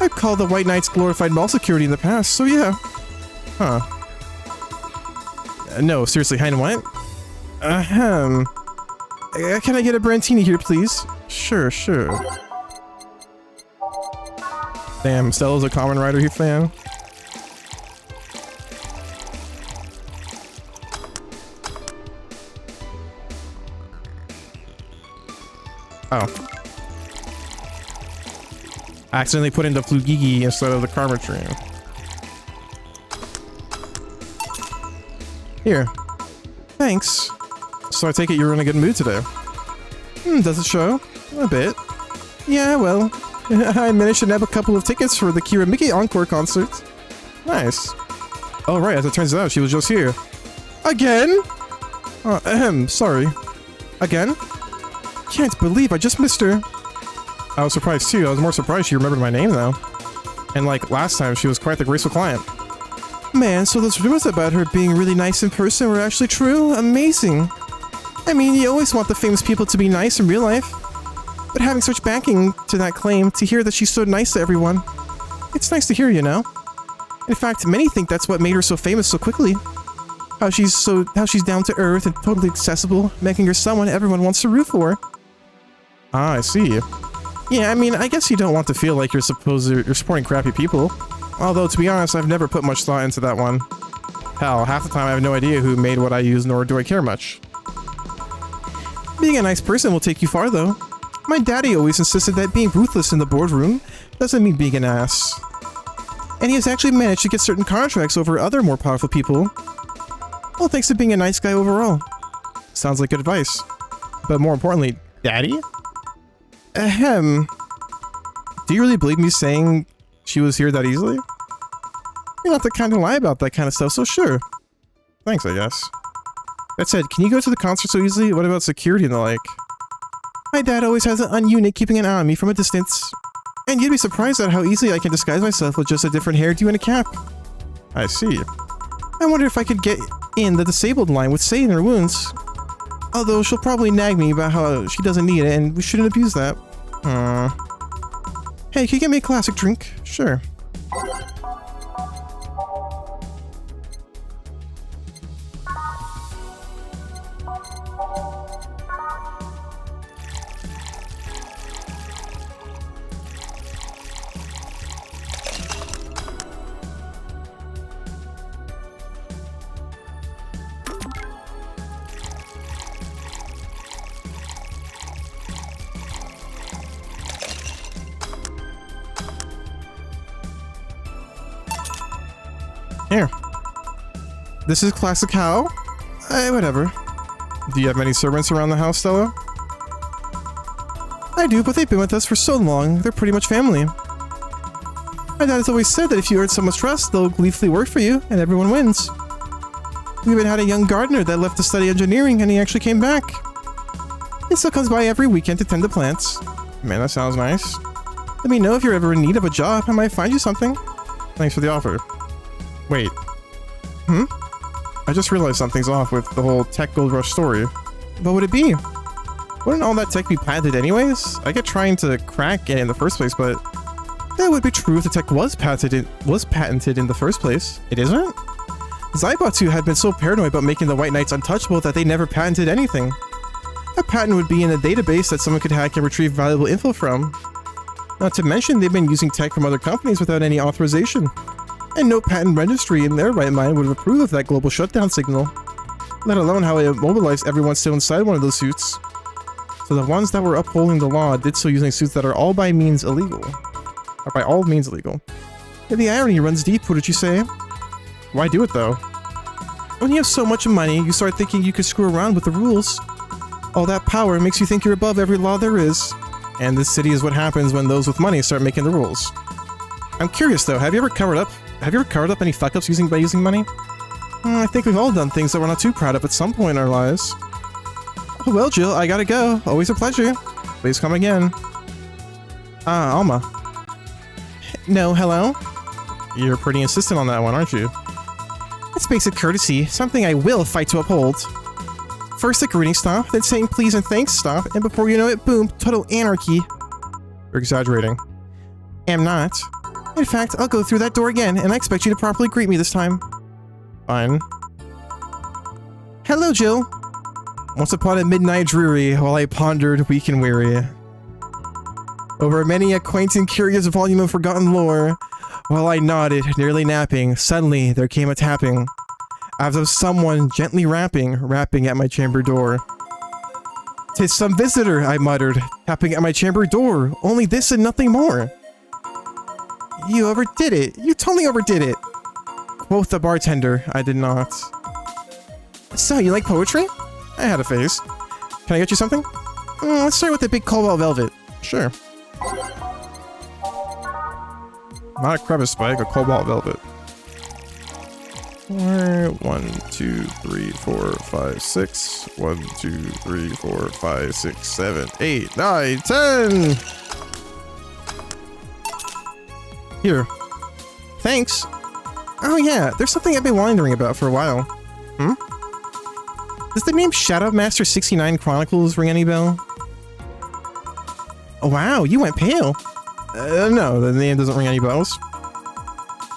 I've called the White Knights glorified mall security in the past, so yeah. Huh. No, seriously, Hein, what? Ahem. Can I get a Brantini here, please? Sure. Damn, Stella's a Kamen Rider fan. Oh. I accidentally put in the Flugigi instead of the Karma Train. Here. Thanks. So I take it you're in a good mood today. Does it show? A bit. Yeah, well, I managed to nab a couple of tickets for the Kira Miki Encore concert. Nice. Oh right, as it turns out, she was just here. Again? Sorry. Again? Can't believe I just missed her. I was surprised too. I was more surprised she remembered my name though. And like last time, she was quite the graceful client. Man, so those rumors about her being really nice in person were actually true? Amazing. I mean, you always want the famous people to be nice in real life. But having such backing to that claim, to hear that she's so nice to everyone, it's nice to hear, you know? In fact, many think that's what made her so famous so quickly. How she's down to earth and totally accessible, making her someone everyone wants to root for. Ah, I see. Yeah, I mean, I guess you don't want to feel like you're supporting crappy people. Although, to be honest, I've never put much thought into that one. Hell, half the time I have no idea who made what I use, nor do I care much. Being a nice person will take you far, though. My daddy always insisted that being ruthless in the boardroom doesn't mean being an ass. And he has actually managed to get certain contracts over other more powerful people. Well, thanks to being a nice guy overall. Sounds like good advice. But more importantly, daddy? Ahem. Do you really believe me saying she was here that easily? You're not the kind to lie about that kind of stuff, so sure. Thanks, I guess. That said, can you go to the concert so easily? What about security and the like? My dad always has an unit keeping an eye on me from a distance. And you'd be surprised at how easily I can disguise myself with just a different hairdo and a cap. I see. I wonder if I could get in the disabled line with Sei in her wounds. Although she'll probably nag me about how she doesn't need it and we shouldn't abuse that. Hey, can you get me a classic drink? Sure. Here. This is classic how? Whatever. Do you have many servants around the house, Stella? I do, but they've been with us for so long, they're pretty much family. My dad has always said that if you earn someone's trust, they'll gleefully work for you, and everyone wins. We even had a young gardener that left to study engineering, and he actually came back. He still comes by every weekend to tend the plants. Man, that sounds nice. Let me know if you're ever in need of a job, I might find you something. Thanks for the offer. Wait. I just realized something's off with the whole tech gold rush story. What would it be? Wouldn't all that tech be patented anyways? I get trying to crack it in the first place, but that would be true if the tech was patented in the first place. It isn't? Zybotsu had been so paranoid about making the White Knights untouchable that they never patented anything. A patent would be in a database that someone could hack and retrieve valuable info from. Not to mention, they've been using tech from other companies without any authorization. And no patent registry in their right mind would have approved of that global shutdown signal. Let alone how it immobilized everyone still inside one of those suits. So the ones that were upholding the law did so using suits that are all by means illegal. Or by all means illegal. And the irony runs deep, wouldn't you say? Why do it though? When you have so much money, you start thinking you could screw around with the rules. All that power makes you think you're above every law there is. And this city is what happens when those with money start making the rules. I'm curious though, have you ever covered up any fuck-ups by using money? I think we've all done things that we're not too proud of at some point in our lives. Oh, well, Jill, I gotta go. Always a pleasure. Please come again. Alma. No, hello? You're pretty insistent on that one, aren't you? It's basic courtesy, something I will fight to uphold. First a greeting stop, then saying please and thanks stop, and before you know it, boom, total anarchy. You're exaggerating. Am not. In fact, I'll go through that door again, and I expect you to properly greet me this time. Fine. Hello, Jill. Once upon a midnight dreary, while I pondered weak and weary. Over many a quaint and curious volume of forgotten lore, while I nodded, nearly napping, suddenly there came a tapping. As of someone gently rapping at my chamber door. "'Tis some visitor," I muttered, tapping at my chamber door, only this and nothing more. You overdid it. You totally overdid it. Quoth the bartender. I did not. So, you like poetry? I had a phase. Can I get you something? Let's start with the big cobalt velvet. Sure. Not a crevice spike, a cobalt velvet. 1, 2, 3, 4, 5, 6. 1, 2, 3, 4, 5, 6, 7, 8, 9, 10! Here. Thanks. Oh yeah, there's something I've been wondering about for a while. Does the name Shadow Master 69 Chronicles ring any bell? Oh wow, you went pale. No, the name doesn't ring any bells.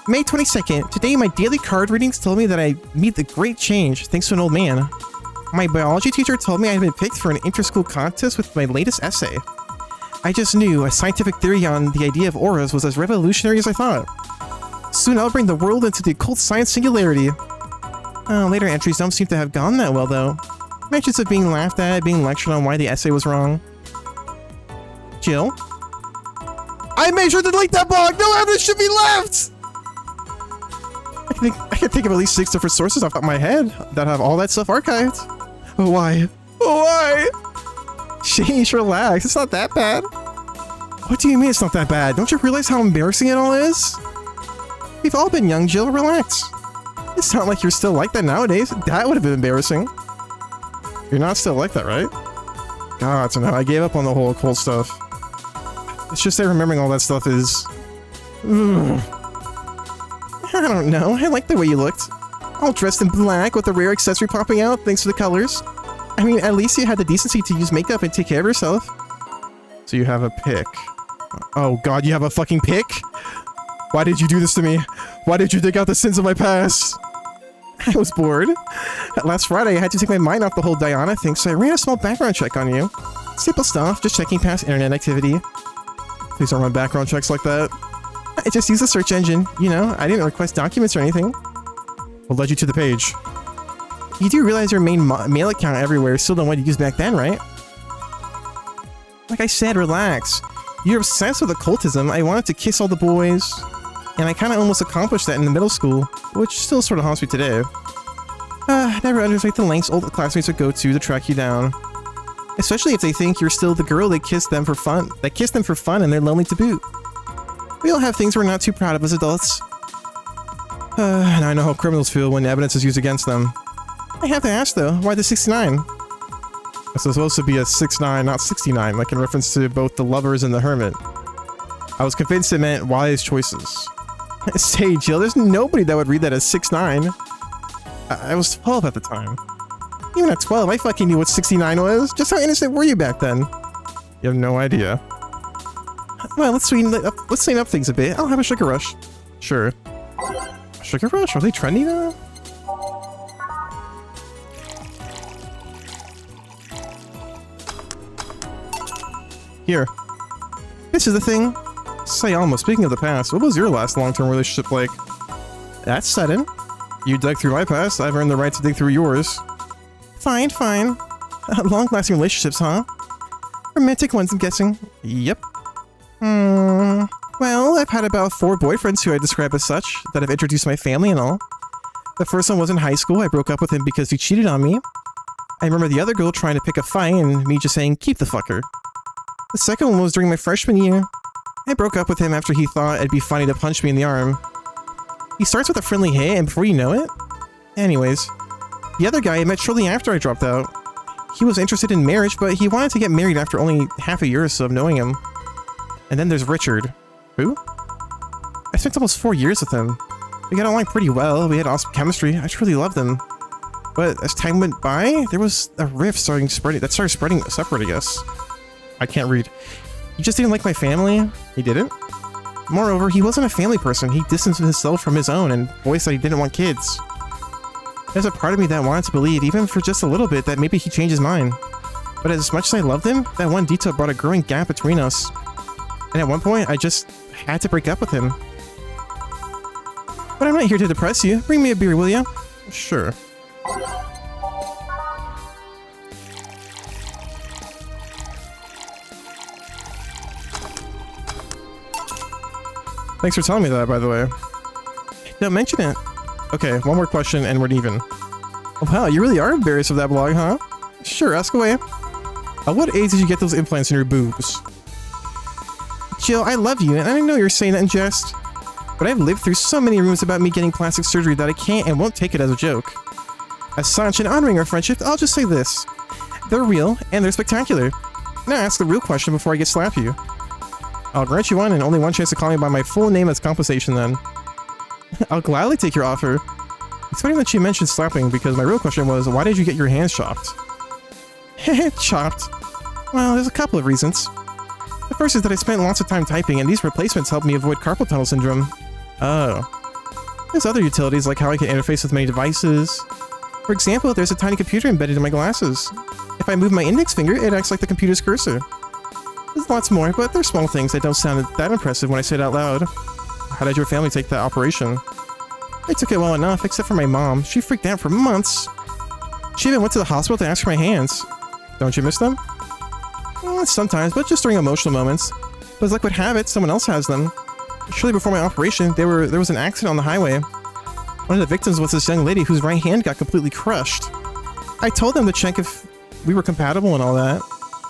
May 22nd, today my daily card readings told me that I meet the great change thanks to an old man. My biology teacher told me I had been picked for an inter-school contest with my latest essay. I just knew a scientific theory on the idea of auras was as revolutionary as I thought. Soon I'll bring the world into the occult science singularity. Later entries don't seem to have gone that well though. Mentions of being laughed at, being lectured on why the essay was wrong. Jill? I made sure to delete that blog! No evidence should be left! I can think of at least 6 different sources off the top of my head that have all that stuff archived. Why? Why? Sheesh, relax. It's not that bad. What do you mean it's not that bad? Don't you realize how embarrassing it all is? We've all been young, Jill. Relax. It's not like you're still like that nowadays. That would have been embarrassing. You're not still like that, right? God, so now I gave up on the whole occult stuff. It's just that remembering all that stuff is... I don't know. I like the way you looked. All dressed in black with a rare accessory popping out thanks to the colors. I mean, at least you had the decency to use makeup and take care of yourself. So you have a pick. Oh god, you have a fucking pick? Why did you do this to me? Why did you dig out the sins of my past? I was bored. Last Friday, I had to take my mind off the whole Diana thing, so I ran a small background check on you. Simple stuff, just checking past internet activity. Please don't run background checks like that. I just used a search engine, you know, I didn't request documents or anything. What led you to the page? You do realize your main mail account everywhere is still the one you used back then, right? Like I said, relax. You're obsessed with occultism. I wanted to kiss all the boys. And I kind of almost accomplished that in the middle school, which still sort of haunts me today. Never underestimate the lengths old classmates would go to track you down. Especially if they think you're still the girl they kissed them for fun, and they're lonely to boot. We all have things we're not too proud of as adults. And I know how criminals feel when evidence is used against them. I have to ask though, why the 69? It's supposed to be a 6'9", not 69, like in reference to both the lovers and the hermit. I was convinced it meant wise choices. Say, Jill, there's nobody that would read that as 6'9". I was 12 at the time. Even at 12, I fucking knew what 69 was. Just how innocent were you back then? You have no idea. Well, let's sweeten up things a bit. I'll have a sugar rush. Sure. Sugar rush? Are they trendy now? Here. This is the thing. Say, Alma, speaking of the past, what was your last long-term relationship like? That's sudden. You dug through my past, I've earned the right to dig through yours. Fine, fine. Long-lasting relationships, huh? Romantic ones, I'm guessing. Yep. Well, I've had about 4 boyfriends who I describe as such, that have introduced my family and all. The first one was in high school. I broke up with him because he cheated on me. I remember the other girl trying to pick a fight and me just saying, keep the fucker. The second one was during my freshman year. I broke up with him after he thought it'd be funny to punch me in the arm. He starts with a friendly hit, and before you know it... Anyways, the other guy I met shortly after I dropped out. He was interested in marriage, but he wanted to get married after only half a year or so of knowing him. And then there's Richard. Who? I spent almost 4 years with him. We got along pretty well, we had awesome chemistry, I truly loved him. But as time went by, there was a rift started spreading separate, I guess. I can't read. He just didn't like my family. He didn't? Moreover, he wasn't a family person. He distanced himself from his own and voiced that he didn't want kids. There's a part of me that wanted to believe, even for just a little bit, that maybe he changed his mind. But as much as I loved him, that one detail brought a growing gap between us. And at one point, I just had to break up with him. But I'm not here to depress you. Bring me a beer, will you? Sure. Thanks for telling me that, by the way. Don't mention it. Okay, one more question and we're even. Oh, wow, you really are embarrassed of that blog, huh? Sure, ask away. At what age did you get those implants in your boobs? Jill, I love you, and I know you're saying that in jest. But I've lived through so many rumors about me getting plastic surgery that I can't and won't take it as a joke. As such, in honoring our friendship, I'll just say this. They're real, and they're spectacular. Now ask the real question before I get slap you. I'll grant you one and only one chance to call me by my full name as compensation then. I'll gladly take your offer. It's funny that you mentioned slapping because my real question was, why did you get your hands chopped? Chopped? Well, there's a couple of reasons. The first is that I spent lots of time typing and these replacements helped me avoid carpal tunnel syndrome. Oh. There's other utilities like how I can interface with many devices. For example, there's a tiny computer embedded in my glasses. If I move my index finger, it acts like the computer's cursor. There's lots more, but they're small things that don't sound that impressive when I say it out loud. How did your family take that operation? They took it well enough, except for my mom. She freaked out for months. She even went to the hospital to ask for my hands. Don't you miss them? Sometimes, but just during emotional moments. But as luck would have it, someone else has them. Shortly before my operation, there was an accident on the highway. One of the victims was this young lady whose right hand got completely crushed. I told them to check if we were compatible and all that.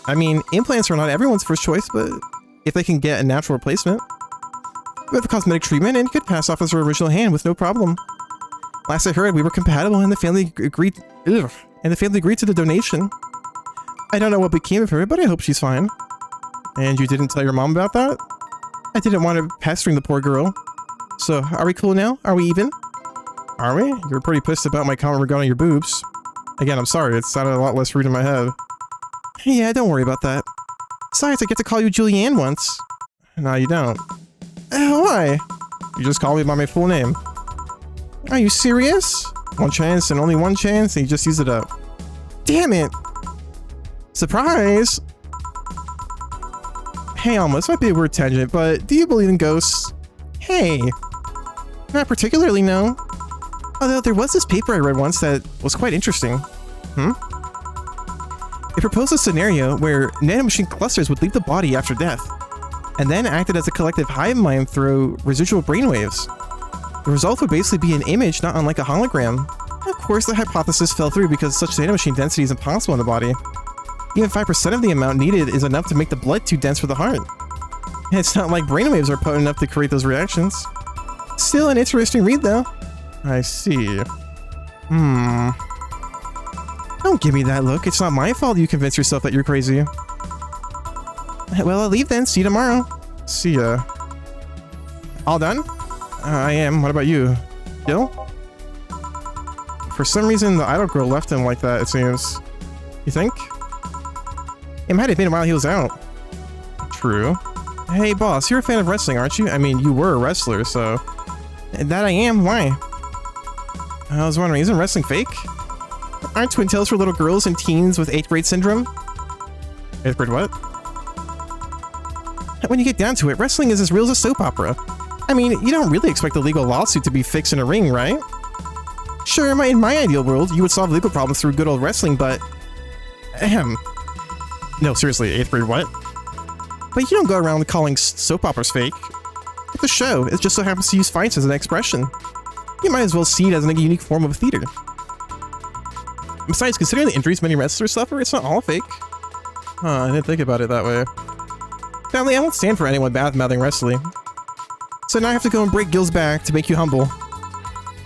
I mean, implants are not everyone's first choice, but if they can get a natural replacement. With a cosmetic treatment, and could pass off as her original hand with no problem. Last I heard, we were compatible, and the family agreed. To the donation. I don't know what became of her, but I hope she's fine. And you didn't tell your mom about that? I didn't want to pestering the poor girl. So, are we cool now? Are we even? Are we? You're pretty pissed about my comment regarding your boobs. Again, I'm sorry, it sounded a lot less rude in my head. Yeah, don't worry about that. Besides, I get to call you Julianne once. No, you don't. Why? You just call me by my full name. Are you serious? One chance and only one chance, and you just use it up. Damn it! Surprise! Hey, Alma, this might be a weird tangent, but do you believe in ghosts? Hey! Not particularly, no. Although there was this paper I read once that was quite interesting. It proposed a scenario where nanomachine clusters would leave the body after death. and then acted as a collective hive mind through residual brainwaves. The result would basically be an image not unlike a hologram. Of course, the hypothesis fell through because such data machine density is impossible in the body. Even 5% of the amount needed is enough to make the blood too dense for the heart. And it's not like brainwaves are potent enough to create those reactions. Still an interesting read, though. I see. Don't give me that look. It's not my fault you convince yourself that you're crazy. Well, I'll leave then. See you tomorrow. See ya. All done? I am. What about you? Gil? For some reason, the idol girl left him like that, it seems. You think? It might have been while he was out. True. Hey, boss, you're a fan of wrestling, aren't you? I mean, you were a wrestler, so... That I am. Why? I was wondering, isn't wrestling fake? Aren't twin tails for little girls and teens with 8th grade syndrome? 8th grade what? When you get down to it, wrestling is as real as a soap opera. I mean, you don't really expect a legal lawsuit to be fixed in a ring, right? Sure, in my ideal world, you would solve legal problems through good old wrestling, but... Ahem. No, seriously, 8th grade what? But you don't go around calling soap operas fake. It's a show. It just so happens to use fights as an expression. You might as well see it as a unique form of theater. Besides, considering the injuries many wrestlers suffer, it's not all fake. Huh, I didn't think about it that way. Sadly, I won't stand for anyone bad-mouthing wrestling. So now I have to go and break Gil's back to make you humble.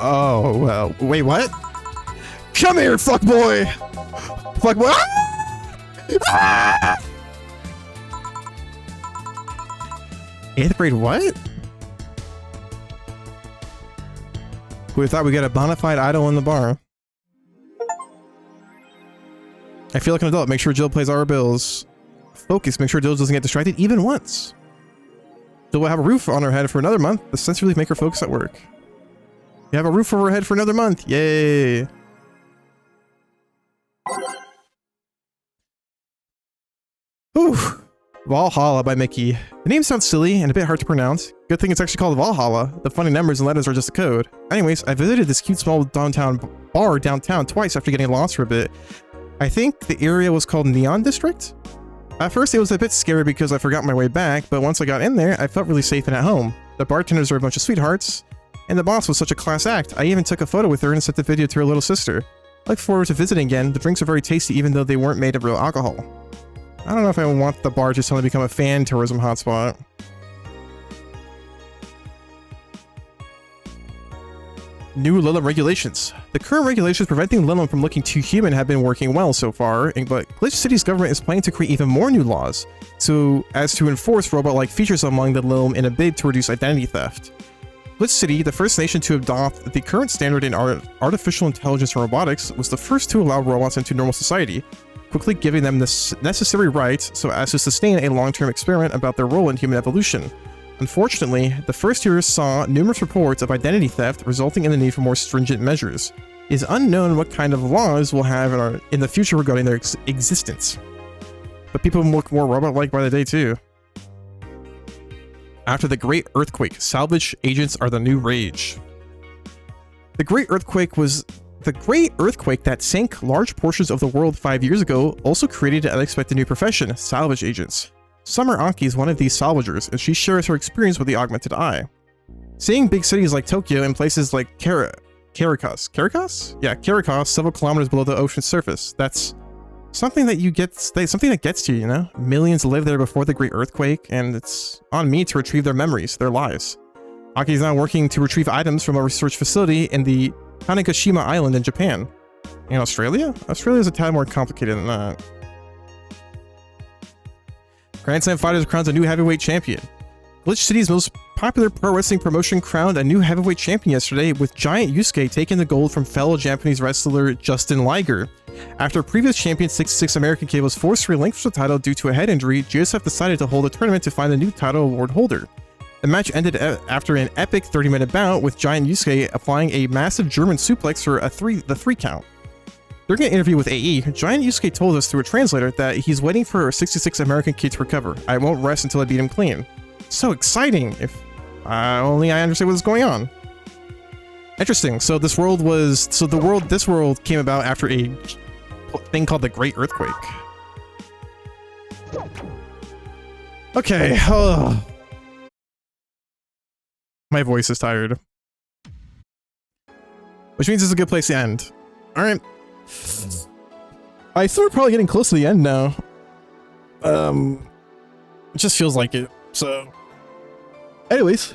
Oh, well, wait, what? Come here, fuckboy! Fuckboy! Ah! 8th grade what? We thought we'd get a bona fide idol in the bar. I feel like an adult. Make sure Jill plays our bills. Focus. Make sure Jill doesn't get distracted even once. Jill will have a roof on her head for another month. The sense relief make her focus at work. You have a roof over her head for another month. Yay. Whew. Valhalla by Mickey. The name sounds silly and a bit hard to pronounce. Good thing it's actually called Valhalla. The funny numbers and letters are just a code. Anyways, I visited this cute small downtown bar downtown twice after getting lost for a bit. I think the area was called Neon District? At first it was a bit scary because I forgot my way back, but once I got in there, I felt really safe and at home. The bartenders are a bunch of sweethearts, and the boss was such a class act. I even took a photo with her and sent the video to her little sister. I look forward to visiting again. The drinks are very tasty even though they weren't made of real alcohol. I don't know if I want the bar to suddenly become a fan tourism hotspot. New Lilum regulations. The current regulations preventing Lilum from looking too human have been working well so far, but Glitch City's government is planning to create even more new laws as to enforce robot-like features among the Lilum in a bid to reduce identity theft. Glitch City, the first nation to adopt the current standard in artificial intelligence and robotics, was the first to allow robots into normal society, quickly giving them the necessary rights so as to sustain a long-term experiment about their role in human evolution. Unfortunately, the first year saw numerous reports of identity theft, resulting in the need for more stringent measures. It is unknown what kind of laws we'll have in the future regarding their existence. But people look more robot-like by the day too. After the Great Earthquake, salvage agents are the new rage. The Great Earthquake that sank large portions of the world 5 years ago also created an unexpected new profession, salvage agents. Summer Anki is one of these salvagers, and she shares her experience with the augmented eye. Seeing big cities like Tokyo and places like Caracas, several kilometers below the ocean's surface, that's something that gets to you, you know? Millions lived there before the Great Earthquake, and it's on me to retrieve their memories, their lives. Aki is now working to retrieve items from a research facility in the Tanegashima Island in Japan. In Australia? Australia is a tad more complicated than that. Grand Slam Fighters crowns a new heavyweight champion. Glitch City's most popular pro wrestling promotion crowned a new heavyweight champion yesterday, with Giant Yusuke taking the gold from fellow Japanese wrestler Justin Liger. After previous champion 66 American K was forced to relinquish the title due to a head injury, GSF decided to hold a tournament to find a new title award holder. The match ended after an epic 30-minute bout, with Giant Yusuke applying a massive German suplex for the 3 count. During an interview with AE, Giant Yusuke told us through a translator that he's waiting for 66 American K to recover. I won't rest until I beat him clean. So exciting! If only I understand what's going on. Interesting. So this world came about after a thing called the Great Earthquake. Okay. My voice is tired. Which means it's a good place to end. Alright. I think we're probably getting close to the end now. It just feels like it. So, anyways,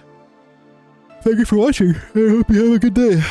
thank you for watching. I hope you have a good day.